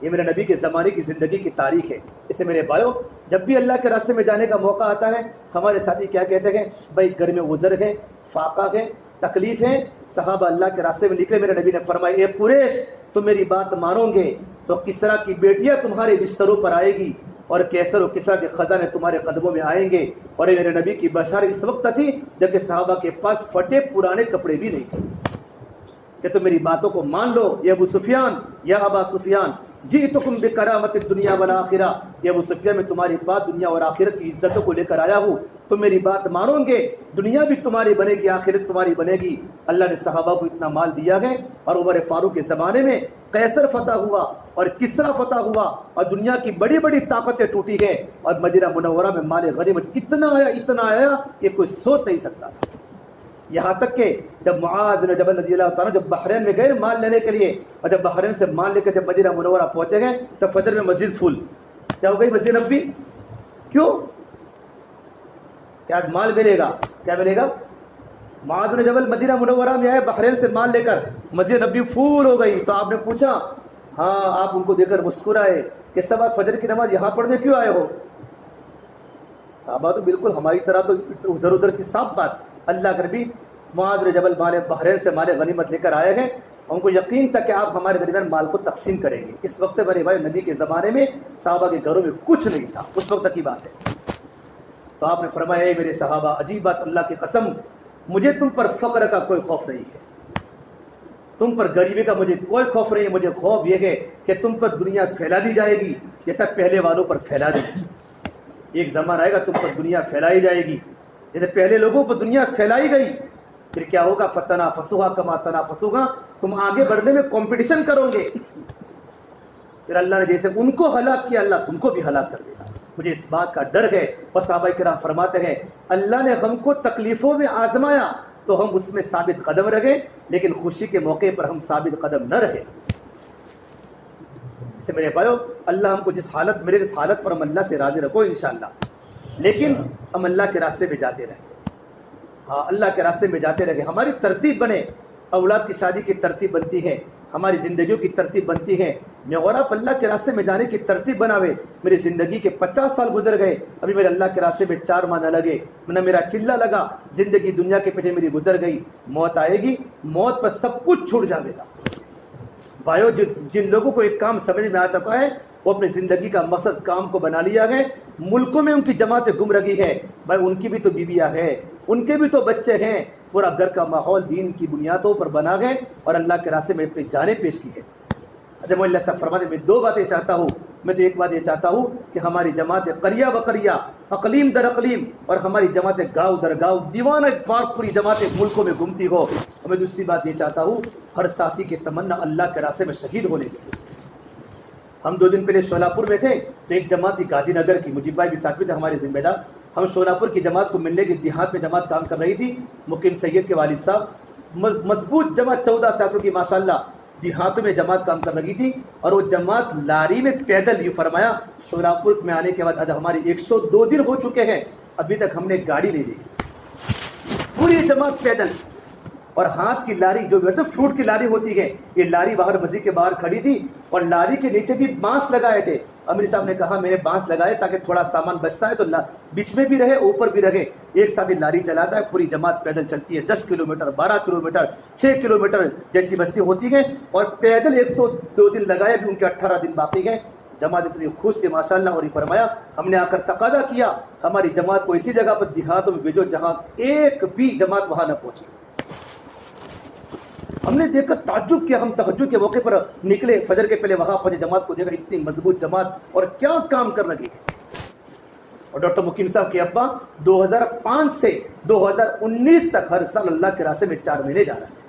یہ میرے نبی کے زمانے کی زندگی کی تاریخ ہے. اس سے میرے بھائیو، جب بھی اللہ کے راستے میں جانے کا موقع آتا ہے، ہمارے ساتھی کیا کہتے ہیں؟ بھائی گھر میں عذر ہے، فاقہ ہے، تکلیف ہے. صحابہ اللہ کے راستے میں نکلے، میرے نبی نے فرمایا اے قریش تم میری بات مانو گے تو کسرا کی بیٹیاں تمہارے بستروں پر آئے گی اور کیسر و کسرا کے خزانے تمہارے قدموں میں آئیں گے. اور یہ میرے نبی کی بشارت اس وقت تھی جبکہ صحابہ کے پاس پھٹے پرانے کپڑے بھی نہیں تھے کہ تم میری باتوں کو مان لو. یا ابو سفیان، یا ابا سفیان جئتکم بکرامت الدنیا والآخرہ، یہ ابو سفیان میں تمہاری بات دنیا اور آخرت کی عزتوں کو لے کر آیا ہوں. تم میری بات مانو گے، دنیا بھی تمہاری بنے گی، آخرت تمہاری بنے گی. اللہ نے صحابہ کو اتنا مال دیا ہے. اور عمر فاروق کے زمانے میں قیصر فتح ہوا اور کسرا فتح ہوا اور دنیا کی بڑی بڑی طاقتیں ٹوٹی ہیں اور مدینہ منورہ میں مال غنیمت اتنا آیا کہ کوئی سوچ نہیں سکتا. یہاں تک کہ جب معاذ بن جبل رضی اللہ تعالیٰ جب بحرین میں گئے مال لینے کے لیے، اور جب بحرین سے مال لے کر جب مدینہ منورہ پہنچے گئے تو فجر میں مسجد پھول کیا ہو گئی، مسجد نبوی. کیوں؟ کہ آج مال ملے گا. کیا ملے گا؟ معاذ بن جبل مدینہ منورہ میں آئے بحرین سے مال لے کر، مسجد نبوی پھول ہو گئی. تو آپ نے پوچھا، ہاں آپ ان کو دیکھ کر مسکرائے کہ سب آپ فجر کی نماز یہاں پڑھنے کیوں آئے ہو؟ صحابہ تو بالکل ہماری طرح تو ادھر ادھر کی صاف بات. اللہ کے نبی معاذ بن جبل بحرین سے مال غنیمت لے کر آئے ہیں. ان کو یقین تھا کہ آپ ہمارے درمیان مال کو تقسیم کریں گے. اس وقت میرے بھائی نبی کے زمانے میں صحابہ کے گھروں میں کچھ نہیں تھا، اس وقت کی بات ہے. تو آپ نے فرمایا اے میرے صحابہ، عجیب بات، اللہ کی قسم مجھے تم پر فقر کا کوئی خوف نہیں ہے، تم پر غریبی کا مجھے کوئی خوف نہیں ہے. مجھے خوف یہ ہے کہ تم پر دنیا پھیلا دی جائے گی جیسا پہلے والوں پر پھیلا دی. ایک زمانہ آئے گا تم پر دنیا پھیلائی جائے گی جیسے پہلے لوگوں پر دنیا پھیلائی گئی. پھر کیا ہوگا؟ فتنافسوها کما تنافسوها، تم آگے بڑھنے میں کمپٹیشن کرو گے. پھر اللہ نے جیسے ان کو ہلاک کیا اللہ تم کو بھی ہلاک کر دے گا. مجھے اس بات کا ڈر ہے. اور صحابہ کرام فرماتے ہیں اللہ نے ہم کو تکلیفوں میں آزمایا تو ہم اس میں ثابت قدم رہے، لیکن خوشی کے موقع پر ہم ثابت قدم نہ رہے. اس سے میرے بھائیو، اللہ ہم کو جس حالت پر ہم اللہ سے راضی رکھو انشاءاللہ، لیکن ہم اللہ کے راستے میں جاتے رہیں. ہاں اللہ کے راستے میں جاتے رہیں، ہماری ترتیب بنے. اولاد کی شادی کی ترتیب بنتی ہے، ہماری زندگیوں کی ترتیب بنتی ہے. میں اور آپ اللہ کے راستے میں جانے کی ترتیب بناوے. میری زندگی کے 50 سال گزر گئے, ابھی میرے اللہ کے راستے میں 4 ماہ نہ لگے, نہ میرا چلا لگا, زندگی دنیا کے پیچھے میری گزر گئی. موت آئے گی, موت پر سب کچھ چھوٹ جائے گا. بھائیو, جن لوگوں کو ایک کام سمجھ میں آ چکا ہے, وہ اپنی زندگی کا مقصد کام کو بنا لیا ہے. ملکوں میں ان کی جماعتیں گم رہی ہے, بھائی ان کی بھی تو بیویاں ہیں, ان کے بھی تو بچے ہیں. پورا گھر کا ماحول دین کی بنیادوں پر بنا ہے اور اللہ کے راستے میں اپنی جانیں پیش کی ہے. جب اللہ صاحب فرماتے میں 2 باتیں چاہتا ہوں. میں تو ایک بات یہ چاہتا ہوں کہ ہماری جماعت قریہ بقریہ, اقلیم در اقلیم, اور ہماری جماعت گاؤں در گاؤں, دیوانہ پار پوری جماعتیں ملکوں میں گھومتی ہو. اور میں دوسری بات یہ چاہتا ہوں, ہر ساتھی کی تمنا اللہ کے راستے میں شہید ہونے کی. ہم 2 دن پہلے شولاپور میں تھے, تو ایک جماعت تھی گاندھی نگر کی, مجیب بھائی بھی ساتھ میں تھے ہمارے ذمہ دار. ہم شولاپور کی جماعت کو ملنے کے, دیہات میں جماعت کام کر رہی تھی. مقیم سید کے والد صاحب, مضبوط جماعت 14 ساتھیوں کی ماشاءاللہ, دیہاتوں میں جماعت کام کر رہی تھی. اور وہ جماعت لاری میں پیدل, یہ فرمایا شولاپور میں آنے کے بعد آج ہمارے 102 دن ہو چکے ہیں, ابھی تک ہم نے گاڑی نہیں دی. پوری جماعت پیدل, اور ہاتھ کی لاری جو مطلب فروٹ کی لاری ہوتی ہے, یہ لاری باہر مسجد کے باہر کھڑی تھی, اور لاری کے نیچے بھی بانس لگائے تھے. امیر صاحب نے کہا میں نے بانس لگائے تاکہ تھوڑا سامان بچتا ہے تو بیچ میں بھی رہے, اوپر بھی رہے. ایک ساتھ لاری چلاتا ہے, پوری جماعت پیدل چلتی ہے. 10 کلومیٹر, 12 کلومیٹر, 6 کلومیٹر جیسی بستی ہوتی ہے, اور پیدل 102 دن لگائے, بھی ان کے 18 دن باقی ہیں. جماعت اتنی خوش تھی ماشاءاللہ. اور یہ فرمایا ہم نے آ کر تقاضا کیا ہماری جماعت کو اسی جگہ پر دیہاتوں میں بھیجو جہاں ایک بھی جماعت وہاں نہ پہنچی. ہم نے دیکھ کر تعجب کیا. ہم تہجد کے موقع پر نکلے, فجر کے پہلے وہاں پہنچے, جماعت کو دیکھا اتنی مضبوط جماعت اور کیا کام کر رہی ہے. اور ڈاکٹر مقیم صاحب کے ابا 2005 سے 2019 تک ہر سال اللہ کے راستے میں 4 مہینے جا رہے ہیں,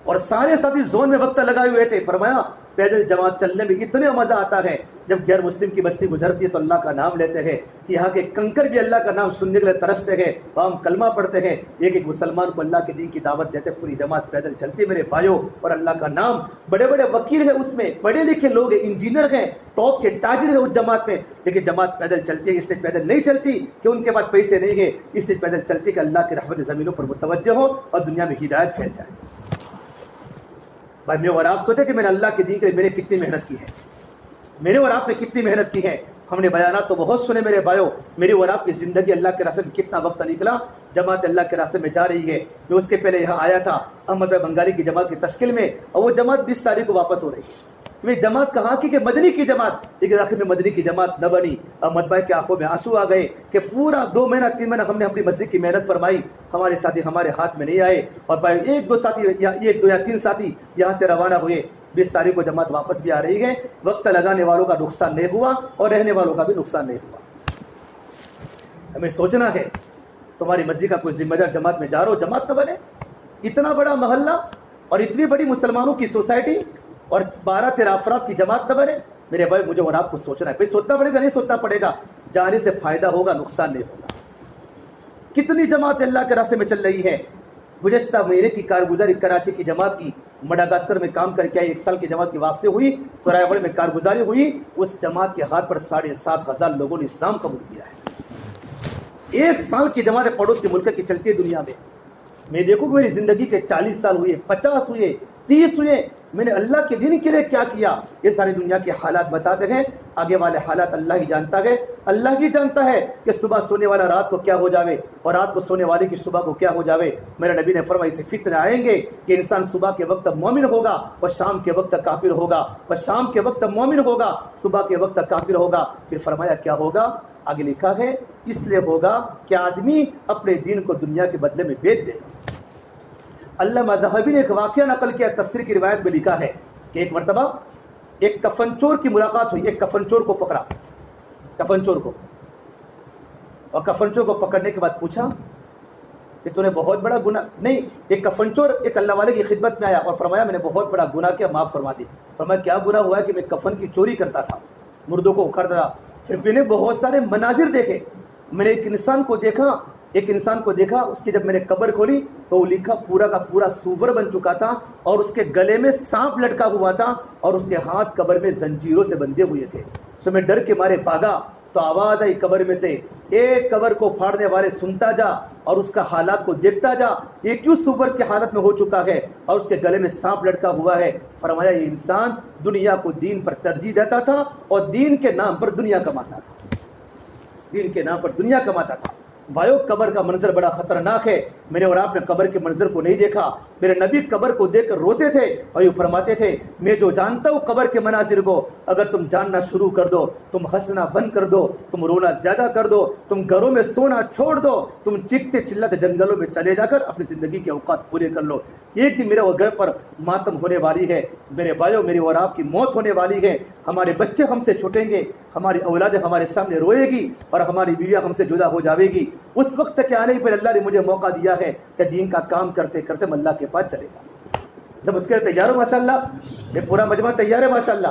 اور سارے ساتھی زون میں وقت لگائے ہوئے تھے. فرمایا پیدل جماعت چلنے میں اتنے مزہ آتا ہے, جب غیر مسلم کی بستی گزرتی ہے تو اللہ کا نام لیتے ہیں, کہ یہاں کے کنکر بھی اللہ کا نام سننے کے لیے ترستے ہیں, ہم کلمہ پڑھتے ہیں, ایک ایک مسلمان کو اللہ کے دین کی دعوت دیتے. پوری جماعت پیدل چلتی ہے میرے بھائیوں, اور اللہ کا نام. بڑے بڑے وکیل ہیں اس میں, پڑھے لکھے لوگ ہیں, انجینئر ہیں, ٹاپ کے تاجر ہیں اس جماعت میں, لیکن جماعت پیدل چلتی ہے. اس لیے پیدل نہیں چلتی کہ ان کے پاس پیسے نہیں ہیں, اس لیے پیدل چلتی کہ اللہ کی رحمت زمینوں پر متوجہ ہو اور دنیا میں ہدایت پھیل جائے. بھائی میں اور آپ سوچے کہ میں نے اللہ کے دین کے لیے میں نے کتنی محنت کی ہے, میرے اور آپ نے کتنی محنت کی ہے. ہم نے بیانات تو بہت سنے میرے بھائیوں, میری اور آپ کی زندگی اللہ کے راستے میں کتنا وقت نکلا. جماعت اللہ کے راستے میں جا رہی ہے. میں اس کے پہلے یہاں آیا تھا احمد بھائی بنگالی کی جماعت کی تشکیل میں, اور وہ جماعت 20 تاریخ کو واپس ہو رہی ہے. میں جماعت کہاں کی کہ مدنی کی جماعت, لیکن آخر میں مدنی کی جماعت نہ بنی. احمد بھائی کی آنکھوں میں آنسو آ گئے کہ پورا 2 مہینہ 3 مہینہ ہم نے اپنی مسجد کی محنت فرمائی, ہمارے ساتھی ہمارے ہاتھ میں نہیں آئے. اور بھائی 1-2 ساتھی یا 1-2 یا 3 ساتھی یہاں سے روانہ ہوئے. 20 تاریخ کو جماعت واپس بھی آ رہی ہے. وقت لگانے والوں کا نقصان نہیں ہوا اور رہنے والوں کا بھی نقصان نہیں ہوا. ہمیں سوچنا ہے تمہاری مسجد کا کوئی ذمہ دار جماعت میں جا رہا ہو, جماعت نہ بنے. اتنا بڑا محلہ اور اتنی بڑی مسلمانوں کی سوسائٹی اور 12-13 افراد کی جماعت نہ بنے. میرے بھائی مجھے اور آپ کو سوچنا ہے, پھر سوچنا پڑے گا, نہیں سوچنا پڑے گا, جانے سے فائدہ ہوگا, نقصان نہیں ہوگا. کتنی جماعت اللہ کے راستے میں چل رہی ہے. گزشتہ مہینے کی کارگزاری کراچی کی جماعت کی, مڈاگاسکر میں کام کر کے آئی 1 سال کی جماعت کی واپسی ہوئی, تو رائے بڑے میں کارگزاری ہوئی. اس جماعت کے ہاتھ پر 7,500 لوگوں نے اسلام قبول کیا ہے. 1 سال کی جماعت پڑوس کے ملک کی چلتی ہے دنیا میں. میں دیکھوں کہ میری زندگی کے 40 سال ہوئے, 50 ہوئے, 30 ہوئے, میں نے اللہ کے دین کے لیے کیا کیا. یہ ساری دنیا کے حالات بتاتے ہیں, آگے والے حالات اللہ ہی جانتا ہے. اللہ ہی جانتا ہے کہ صبح سونے والا رات کو کیا ہو جاوے اور رات کو سونے والے کی صبح کو کیا ہو جاوے. میرے نبی نے فرمایا اسے فتنے آئیں گے کہ انسان صبح کے وقت مومن ہوگا اور شام کے وقت کافر ہوگا, اور شام کے وقت مومن ہوگا, صبح کے وقت کافر ہوگا. پھر فرمایا کیا ہوگا, آگے لکھا ہے اس لیے ہوگا کہ آدمی اپنے دین کو دنیا کے بدلے میں بیچ دے. علامہ ذہبی نے ایک واقعہ نقل کیا, تفسیر کی روایت میں لکھا ہے کہ ایک مرتبہ ایک کفن چور کی ملاقات ہوئی. ایک کفن چور کو پکڑا, کفن چور کو, اور کفن چور کو پکڑنے کے بعد پوچھا کہ تو نے بہت بڑا گناہ نہیں. ایک کفن چور ایک اللہ والے کی خدمت میں آیا اور فرمایا میں نے بہت بڑا گناہ کیا, معاف فرما دی. فرمایا کیا گناہ ہوا ہے کہ میں کفن کی چوری کرتا تھا, مردوں کو اکھڑتا تھا. پھر میں نے بہت سارے مناظر دیکھے, میں نے ایک انسان کو دیکھا, اس کی جب میں نے قبر کھولی تو وہ لکھا پورا کا پورا سور بن چکا تھا, اور اس کے گلے میں سانپ لٹکا ہوا تھا, اور اس کے ہاتھ قبر میں زنجیروں سے بندھے ہوئے تھے. تو میں ڈر کے مارے بھاگا, تو آواز آئی قبر میں سے، ایک قبر کو پھاڑنے والے سنتا جا اور اس کا حالات کو دیکھتا جا، یہ کیوں سور کی حالت میں ہو چکا ہے اور اس کے گلے میں سانپ لٹکا ہوا ہے۔ فرمایا یہ انسان دنیا کو دین پر ترجیح دیتا تھا اور دین کے نام پر دنیا کماتا تھا، دین کے نام پر دنیا کماتا تھا۔ بھائیو قبر کا منظر بڑا خطرناک ہے۔ میں نے اور آپ نے قبر کے منظر کو نہیں دیکھا، میرے نبی قبر کو دیکھ کر روتے تھے اور یہ فرماتے تھے میں جو جانتا ہوں قبر کے مناظر کو، اگر تم جاننا شروع کر دو، تم ہنسنا بند کر دو، تم رونا زیادہ کر دو، تم گھروں میں سونا چھوڑ دو، تم چیختے چلاتے جنگلوں میں چلے جا کر اپنی زندگی کے اوقات پورے کر لو، ایک دن میرے گھر پر ماتم ہونے والی ہے، میرے بھائیوں میری اور آپ کی موت ہونے والی ہے، ہمارے بچے ہم سے چھوٹیں گے، ہماری اولاد ہمارے سامنے روئے گی اور ہماری بیویاں ہم سے جدا ہو جاوے گی۔ اس وقت کے آنے پر اللہ نے مجھے موقع دیا ہے کہ دین کا کام کرتے کرتے میں اللہ کے پاس چلے گا۔ جب اس کے تیار ہو ماشاءاللہ، یہ پورا مجمع تیار ہے ماشاءاللہ،